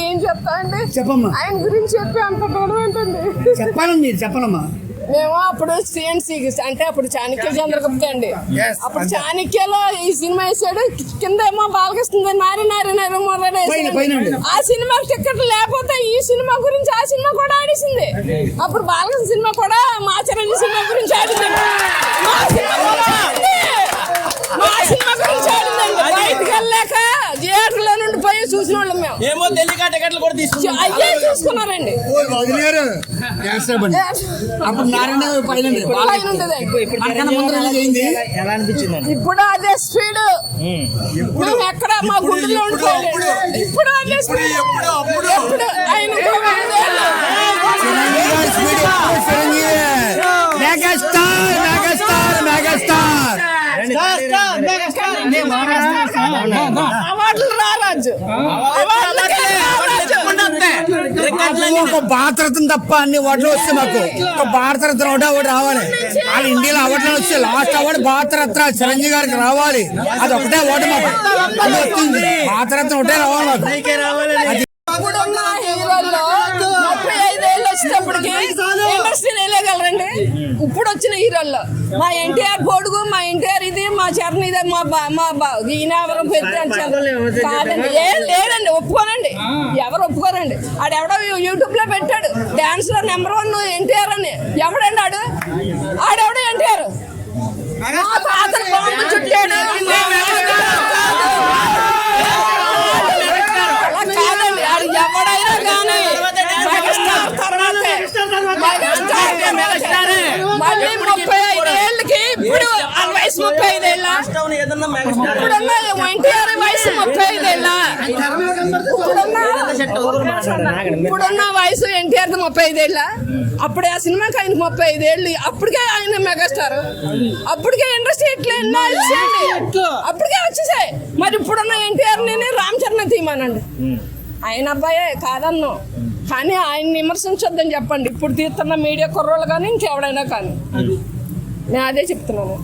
ఏం చెప్తా అండి? చెప్పమ్మా. ఆయన గురించి చెప్పి అంత గొడవ ఏంటండి? చెప్పాలండి, మీరు చెప్పాలమ్మా. మేము అప్పుడు సిఎన్సి అంటే అప్పుడు చాణక్య చంద్రగుప్త అండి. అప్పుడు చాణక్యలో ఈ సినిమా వేసాడు, కింద ఏమో బాలకృష్ణ నారి నారి నారి మొదలు ఆ సినిమా టికెట్ లేకపోతే ఈ సినిమా గురించి ఆ సినిమా కూడా ఆడేసింది. అప్పుడు బాలకృష్ణ సినిమా కూడా మా చిరంజీవి సినిమా గురించి ఆడింది. మా సినిమా గురించి ఆడిందండి. బయటకు వెళ్ళాక థియేటర్ లో నుండి పోయి చూసిన వాళ్ళం మేము. ఏమో తెలియక టికెట్లు కూడా అయ్యే చూసుకున్నారండి. అప్పుడు నారాయణ ఎలా అనిపించింది? ఇప్పుడు అదే స్పీడ్ మేము ఎక్కడ మా గుండెల్లో ఉండిపోలేదు. ఇప్పుడు అదే స్పీడ్. ఎప్పుడు ఆయన అవార్డులు రారాజు ఒక భారతరత్న తప్ప అన్ని ఓట్లు వస్తే మాకు ఒక భారతరత్న ఒకటి రావాలి. వాళ్ళ ఇండియాలో అవార్డులు వస్తే లాస్ట్ అవార్డు భారతరత్న చిరంజీవి గారికి రావాలి. అది ఒకటే ఓటు మాకు వస్తుంది. భారతరత్న ఒకటే రావాలి మాకు. ఇప్పుడున్న హీరోల్లో 35 ఏళ్ళు వచ్చేటప్పటికి ఇండస్ట్రీని వెళ్ళగలరండి. ఇప్పుడు వచ్చిన హీరోల్లో మా ఎన్టీఆర్ పొడుగు, మా ఎన్టీఆర్ ఇది, మా చరణ్ ఇది, మా ఈయన ఎవరు కాదండి. ఏం లేదండి, ఒప్పుకోనండి. ఎవరు ఒప్పుకోరండి. ఆడెవడో యూట్యూబ్ లో పెట్టాడు డాన్స్ లో #1 ఎన్టీఆర్ అని. ఎవడండి ఆడెవడో ఎన్టీఆర్ పాత్ర బాంబు చుట్టాడు. కాదండి, ఆడు ఎవడైనా కానీ మెగాస్టార్ తర్వాతే. మళ్ళీ 35 ఏళ్ళకి ఇప్పుడు వయసు 35 ఏళ్ళ. ఇప్పుడున్న ఎన్టీఆర్ వయసు 35 ఏళ్ళ. ఇప్పుడున్న వయసు ఎన్టీఆర్ 35 ఏళ్ళ. అప్పుడే ఆ సినిమాకి ఆయనకు 35 ఏళ్ళు. అప్పటికే ఆయన మెగాస్టార్. అప్పటికే ఇండస్ట్రీ ఇట్లా ఎన్నో వచ్చేయండి. అప్పటికే వచ్చేసాయి. మరి ఇప్పుడున్న ఎన్టీఆర్ నేను రామ్ చరణ్ తీయమానండి. ఆయన అబ్బాయే కాదన్ను, కానీ ఆయన విమర్శించొద్దని చెప్పండి. ఇప్పుడు తీస్తున్న మీడియా కుర్రోళ్ళు కానీ ఇంకెవడైనా కానీ నేను అదే చెప్తున్నాను.